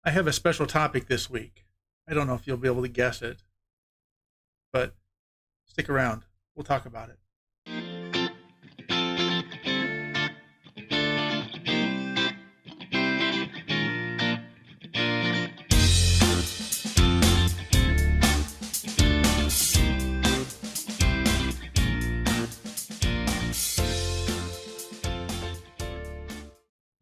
I have a special topic this week. I don't know if you'll be able to guess it, but stick around. We'll talk about it.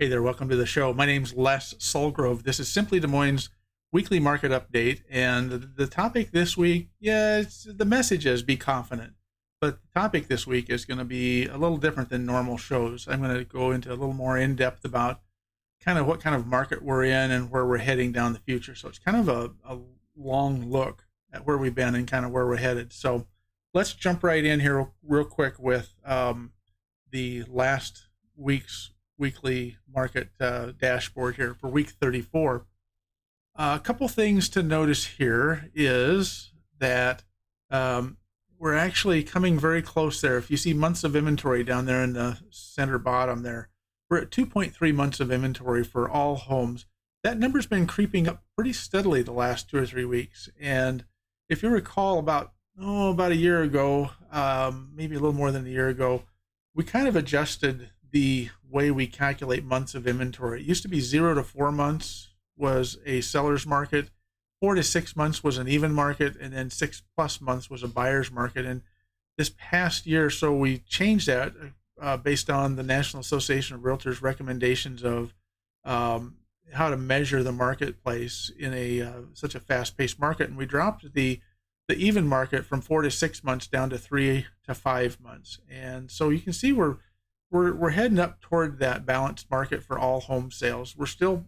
Hey there, welcome to the show. My name's Les Solgrove. This is Simply Des Moines weekly market update. And the topic this week, the message is be confident. But the topic this week is going to be a little different than normal shows. I'm going to go into a little more in depth about kind of what kind of market we're in and where we're heading down the future. So it's kind of a long look at where we've been and kind of where we're headed. So let's jump right in here real quick with the last week's weekly market dashboard here for week 34. A couple things to notice here is that we're actually coming very close there. If you see months of inventory down there in the center bottom there, we're at 2.3 months of inventory for all homes. That number's been creeping up pretty steadily the last 2 or 3 weeks. And if you recall about a year ago, maybe a little more than a year ago, we kind of adjusted the way we calculate months of inventory. It used to be 0 to 4 months was a seller's market, 4 to 6 months was an even market, and then 6+ months was a buyer's market. And this past year or so, we changed that based on the National Association of Realtors recommendations of how to measure the marketplace in such a fast-paced market. And we dropped the even market from 4 to 6 months down to 3 to 5 months. And so you can see we're heading up toward that balanced market for all home sales. We're still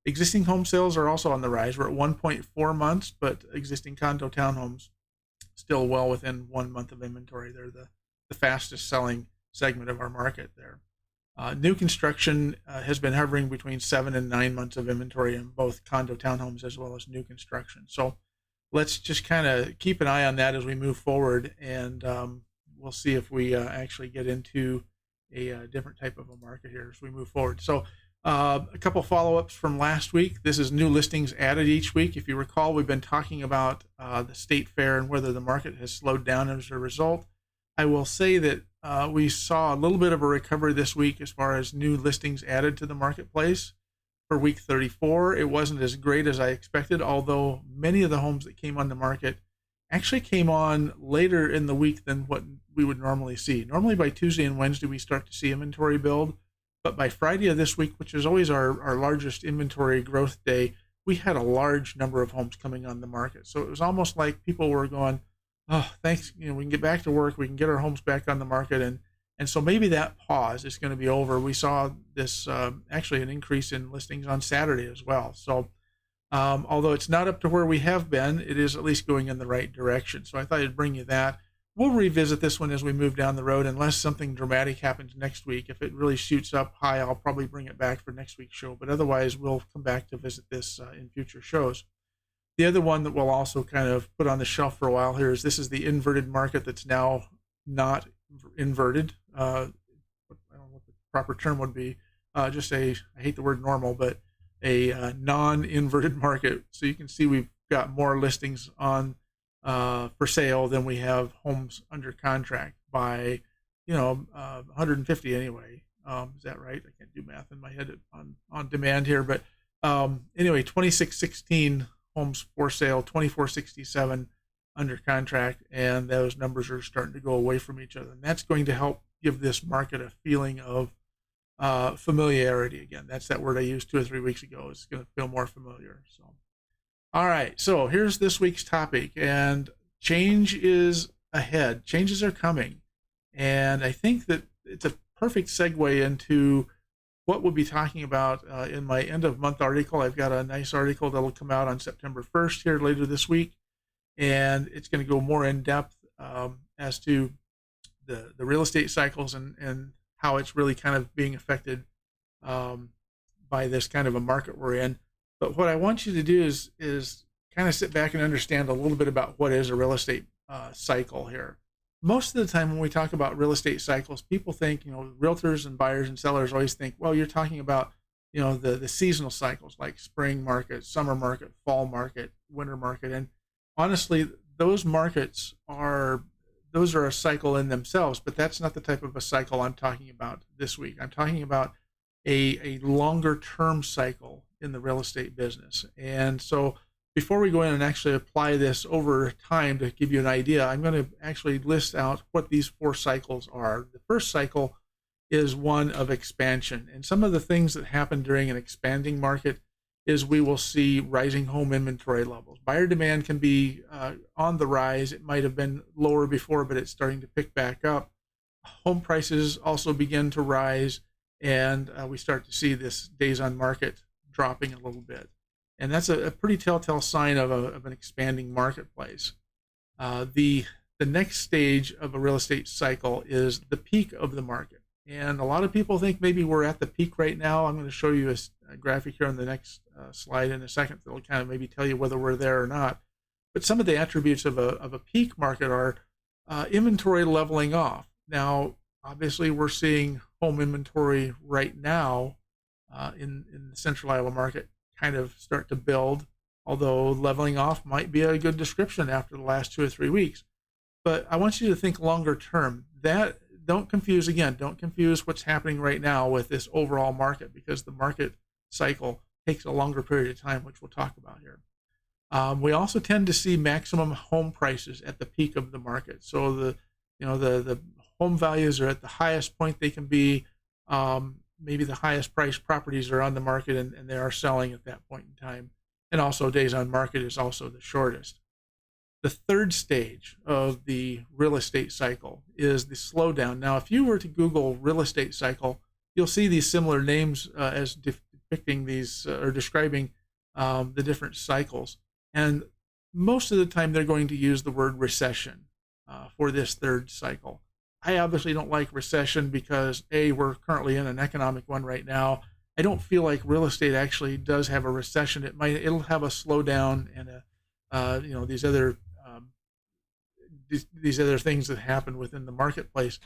existing home sales are also on the rise. We're at 1.4 months, but existing condo townhomes still well within 1 month of inventory. They're the fastest selling segment of our market there. New construction has been hovering between 7 and 9 months of inventory in both condo townhomes as well as new construction. So let's just kind of keep an eye on that as we move forward, and we'll see if we actually get into a different type of a market here as we move forward. So a couple follow-ups from last week. This is new listings added each week. If you recall, we've been talking about the state fair and whether the market has slowed down as a result. I will say that we saw a little bit of a recovery this week as far as new listings added to the marketplace. For week 34, it wasn't as great as I expected, although many of the homes that came on the market actually came on later in the week than what we would normally see. Normally by Tuesday and Wednesday, we start to see inventory build. But by Friday of this week, which is always our largest inventory growth day, we had a large number of homes coming on the market. So it was almost like people were going, oh, thanks, we can get back to work. We can get our homes back on the market. And so maybe that pause is going to be over. We saw this actually an increase in listings on Saturday as well. So although it's not up to where we have been, it is at least going in the right direction. So I thought I'd bring you that. We'll revisit this one as we move down the road, unless something dramatic happens next week. If it really shoots up high, I'll probably bring it back for next week's show. But otherwise, we'll come back to visit this in future shows. The other one that we'll also kind of put on the shelf for a while here is this is the inverted market that's now not inverted. I don't know what the proper term would be. I hate the word normal, but a non-inverted market. So you can see we've got more listings on for sale than we have homes under contract by 150 anyway. Is that right? I can't do math in my head on demand here, but anyway, 2616 homes for sale, 2467 under contract, and those numbers are starting to go away from each other, and that's going to help give this market a feeling of familiarity again. That's that word I used 2 or 3 weeks ago. It's going to feel more familiar. So all right, so here's this week's topic, and change is ahead. Changes are coming, and I think that it's a perfect segue into what we'll be talking about in my end of month article. I've got a nice article that'll come out on September 1st here later this week, and it's going to go more in depth as to the real estate cycles and how it's really kind of being affected by this kind of a market we're in. But what I want you to do is kind of sit back and understand a little bit about what is a real estate cycle here. Most of the time when we talk about real estate cycles, people think, realtors and buyers and sellers always think, well, you're talking about the seasonal cycles like spring market, summer market, fall market, winter market. And honestly, those markets are those are a cycle in themselves, but that's not the type of a cycle I'm talking about this week. I'm talking about a longer term cycle in the real estate business. And so before we go in and actually apply this over time to give you an idea, I'm going to actually list out what these four cycles are. The first cycle is one of expansion. And some of the things that happen during an expanding market is we will see rising home inventory levels. Buyer demand can be on the rise. It might have been lower before, but it's starting to pick back up. Home prices also begin to rise, and we start to see this days on market dropping a little bit. And that's a pretty telltale sign of an expanding marketplace. The next stage of a real estate cycle is the peak of the market. And a lot of people think maybe we're at the peak right now. I'm going to show you a graphic here on the next slide in a second that will kind of maybe tell you whether we're there or not. But some of the attributes of a peak market are inventory leveling off. Now, obviously, we're seeing home inventory right now in the central Iowa market kind of start to build, although leveling off might be a good description after the last 2 or 3 weeks. But I want you to think longer term. Don't confuse what's happening right now with this overall market, because the market cycle takes a longer period of time, which we'll talk about here. We also tend to see maximum home prices at the peak of the market. So the home values are at the highest point they can be. Maybe the highest priced properties are on the market and they are selling at that point in time. And also days on market is also the shortest. The third stage of the real estate cycle is the slowdown. Now, if you were to Google real estate cycle, you'll see these similar names as depicting these or describing the different cycles. And most of the time, they're going to use the word recession for this third cycle. I obviously don't like recession because we're currently in an economic one right now. I don't feel like real estate actually does have a recession. It'll have a slowdown and these other things that happen within the marketplace.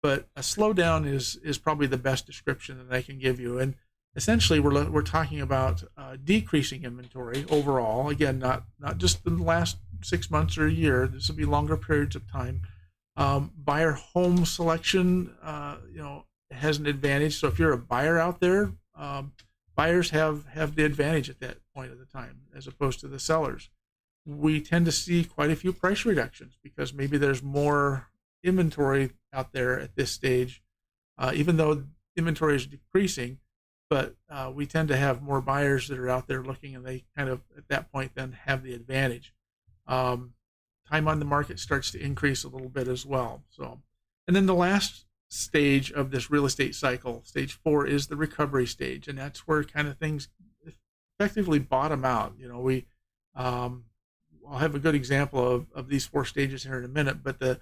But a slowdown is probably the best description that I can give you. And essentially, we're talking about decreasing inventory overall. Again, not just in the last 6 months or a year. This will be longer periods of time. Buyer home selection, has an advantage. So if you're a buyer out there, buyers have the advantage at that point of the time as opposed to the sellers. We tend to see quite a few price reductions because maybe there's more inventory out there at this stage, even though inventory is decreasing, but we tend to have more buyers that are out there looking, and they kind of at that point then have the advantage. Time on the market starts to increase a little bit as well. So, and then the last stage of this real estate cycle, stage 4, is the recovery stage, and that's where kind of things effectively bottom out. I'll have a good example of these 4 stages here in a minute, but the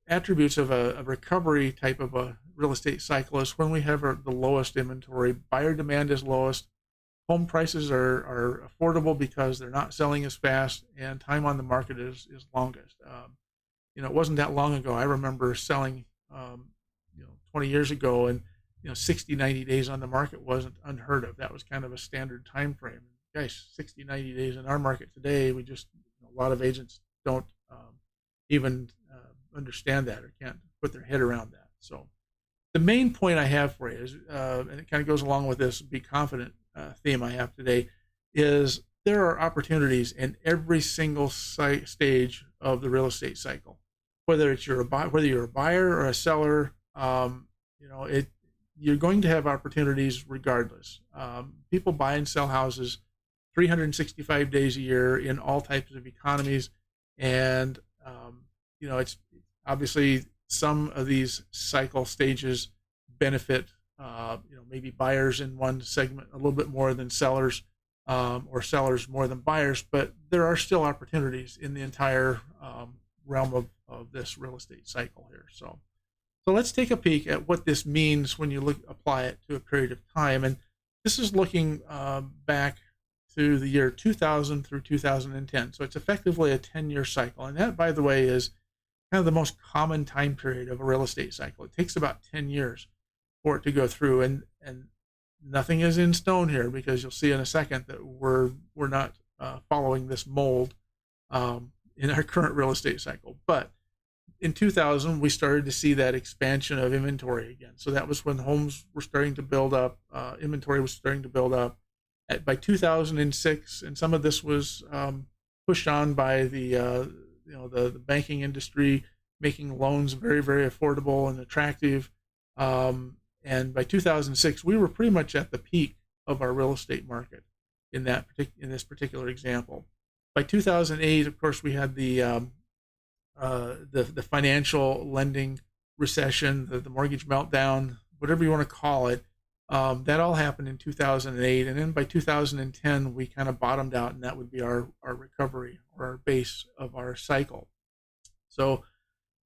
attributes of a recovery type of a real estate cycle is when we have the lowest inventory, buyer demand is lowest, home prices are affordable because they're not selling as fast, and time on the market is longest. It wasn't that long ago. I remember selling, 20 years ago, and 60, 90 days on the market wasn't unheard of. That was kind of a standard time frame. Guys, 60, 90 days in our market today, a lot of agents don't even understand that or can't put their head around that. So the main point I have for you is, and it kind of goes along with this be confident theme I have today, is there are opportunities in every single stage of the real estate cycle. Whether you're a buyer or a seller, you're going to have opportunities regardless. People buy and sell houses 365 days a year in all types of economies, and it's obviously some of these cycle stages benefit maybe buyers in one segment a little bit more than sellers, or sellers more than buyers, but there are still opportunities in the entire realm of this real estate cycle here. So let's take a peek at what this means when you apply it to a period of time. And this is looking back to the year 2000 through 2010. So it's effectively a 10-year cycle. And that, by the way, is kind of the most common time period of a real estate cycle. It takes about 10 years for it to go through. And nothing is in stone here, because you'll see in a second that we're not following this mold in our current real estate cycle. But in 2000, we started to see that expansion of inventory again. So that was when homes were starting to build up, inventory was starting to build up. By 2006, and some of this was pushed on by the banking industry making loans very, very affordable and attractive. And by 2006, we were pretty much at the peak of our real estate market in this particular example. By 2008, of course, we had the financial lending recession, the mortgage meltdown, whatever you want to call it. That all happened in 2008, and then by 2010 we kind of bottomed out, and that would be our recovery, or our base of our cycle. So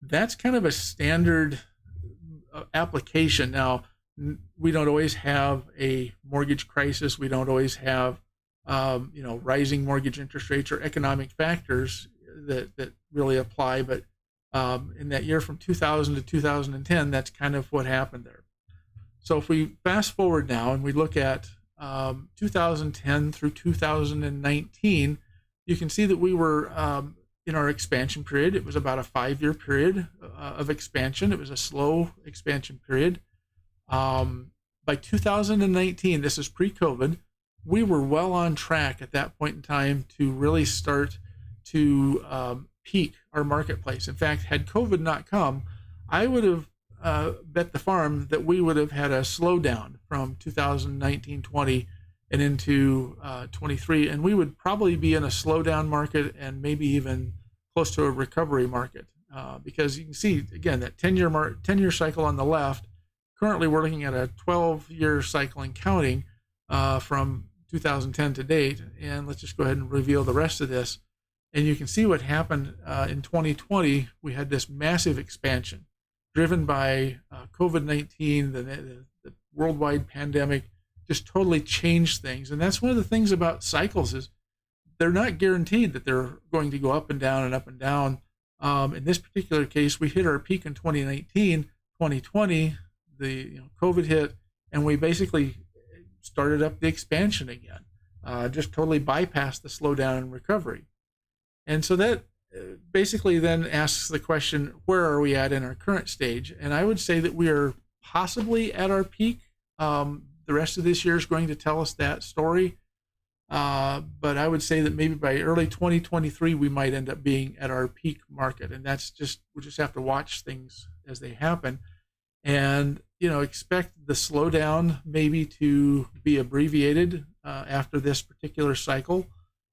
that's kind of a standard application. Now, we don't always have a mortgage crisis. We don't always have rising mortgage interest rates or economic factors that really apply. But in that year from 2000 to 2010, that's kind of what happened there. So if we fast forward now and we look at 2010 through 2019, you can see that we were in our expansion period. It was about a 5-year period of expansion. It was a slow expansion period. By 2019, this is pre-COVID, we were well on track at that point in time to really start to peak our marketplace. In fact, had COVID not come, I would have bet the farm that we would have had a slowdown from 2019-20 and into 23, and we would probably be in a slowdown market and maybe even close to a recovery market, because you can see again that 10-year cycle on the left. Currently, we're looking at a 12-year cycle and counting from 2010 to date. And let's just go ahead and reveal the rest of this. And you can see what happened in 2020. We had this massive expansion driven by COVID-19, the worldwide pandemic just totally changed things. And that's one of the things about cycles is they're not guaranteed that they're going to go up and down and up and down. In this particular case, we hit our peak in 2019, 2020, the COVID hit, and we basically started up the expansion again, just totally bypassed the slowdown and recovery. And so that basically then asks the question, where are we at in our current stage? And I would say that we are possibly at our peak. The rest of this year is going to tell us that story. But I would say that maybe by early 2023, we might end up being at our peak market. And that's just, we'll just have to watch things as they happen. And, expect the slowdown maybe to be abbreviated after this particular cycle,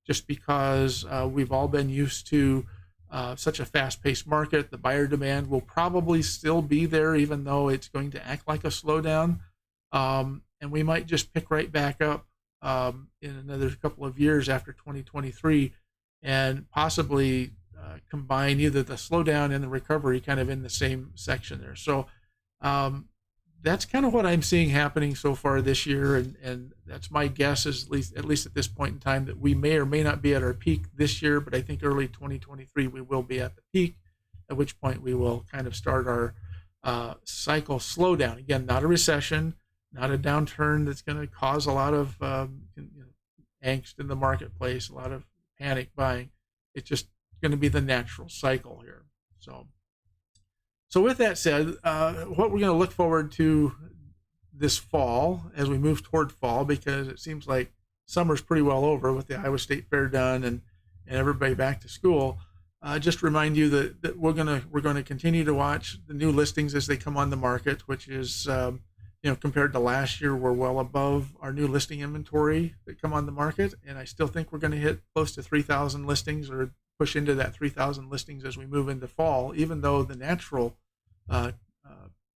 just because we've all been used to such a fast-paced market. The buyer demand will probably still be there, even though it's going to act like a slowdown. And we might just pick right back up in another couple of years after 2023 and possibly combine either the slowdown and the recovery kind of in the same section there. So that's kind of what I'm seeing happening so far this year, and that's my guess, is at least at this point in time, that we may or may not be at our peak this year, but I think early 2023 we will be at the peak, at which point we will kind of start our cycle slowdown. Again, not a recession, not a downturn that's going to cause a lot of angst in the marketplace, a lot of panic buying. It's just going to be the natural cycle here. So with that said, what we're going to look forward to this fall as we move toward fall, because it seems like summer's pretty well over with the Iowa State Fair done and everybody back to school. Just remind you that we're going to continue to watch the new listings as they come on the market, which is compared to last year, we're well above our new listing inventory that come on the market, and I still think we're going to hit close to 3,000 listings or push into that 3,000 listings as we move into fall, even though the natural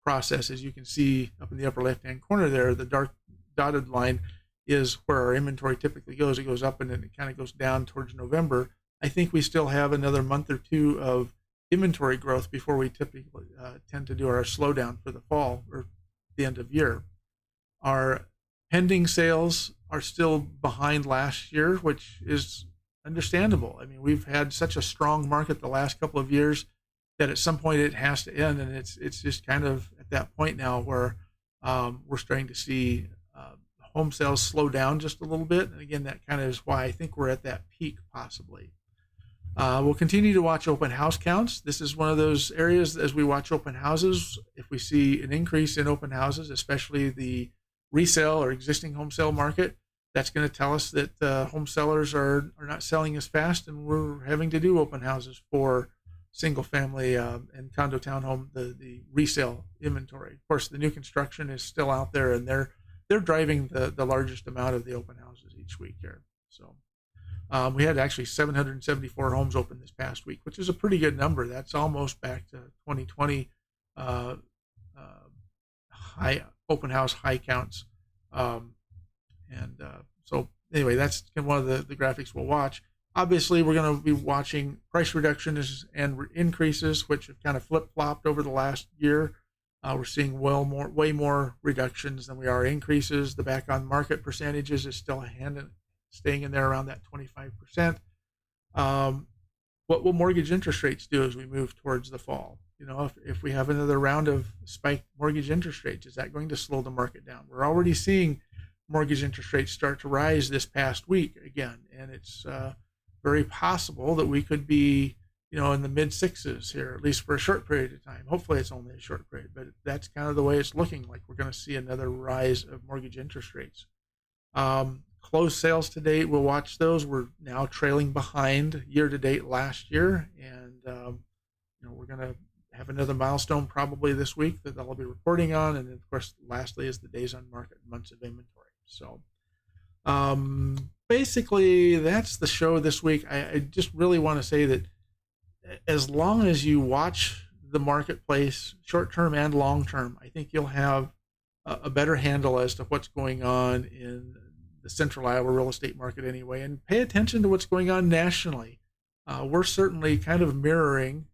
process, as you can see up in the upper left-hand corner there, the dark dotted line is where our inventory typically goes. It goes up and then it kind of goes down towards November. I think we still have another month or two of inventory growth before we typically tend to do our slowdown for the fall or the end of year. Our pending sales are still behind last year, which is understandable. I mean, we've had such a strong market the last couple of years that at some point it has to end, and it's just kind of at that point now where we're starting to see home sales slow down just a little bit. And again, that kind of is why I think we're at that peak possibly. We'll continue to watch open house counts. This is one of those areas as we watch open houses. If we see an increase in open houses, especially the resale or existing home sale market, that's going to tell us that home sellers are not selling as fast, and we're having to do open houses for single family and condo townhome, the resale inventory. Of course, the new construction is still out there, and they're driving the largest amount of the open houses each week here. So we had actually 774 homes open this past week, which is a pretty good number. That's almost back to 2020 high open house high counts. So anyway, that's one of the graphics we'll watch. Obviously, we're going to be watching price reductions and increases, which have kind of flip-flopped over the last year. We're seeing way more reductions than we are increases. The back on market percentages is still staying in there around that 25%. What will mortgage interest rates do as we move towards the fall? If we have another round of spiked mortgage interest rates, is that going to slow the market down? We're already seeing mortgage interest rates start to rise this past week again, and it's very possible that we could be, in the mid sixes here, at least for a short period of time. Hopefully it's only a short period, but that's kind of the way it's looking like. We're going to see another rise of mortgage interest rates. Closed sales to date, we'll watch those. We're now trailing behind year to date last year, and we're going to have another milestone probably this week that I'll be reporting on. And of course, lastly is the days on market, months of inventory. So basically that's the show this week. I just really want to say that as long as you watch the marketplace, short-term and long-term, I think you'll have a better handle as to what's going on in the central Iowa real estate market anyway, and pay attention to what's going on nationally. We're certainly kind of mirroring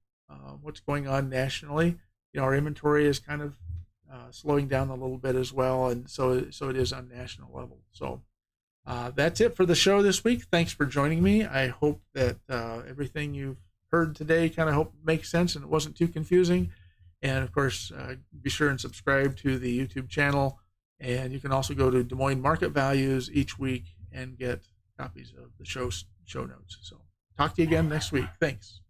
what's going on nationally. Our inventory is kind of slowing down a little bit as well, and so it is on national level. So that's it for the show this week. Thanks for joining me. I hope that everything you've heard today kind of makes sense and it wasn't too confusing. And of course, be sure and subscribe to the YouTube channel. And you can also go to Des Moines Market Values each week and get copies of the show notes. So talk to you again next week. Thanks.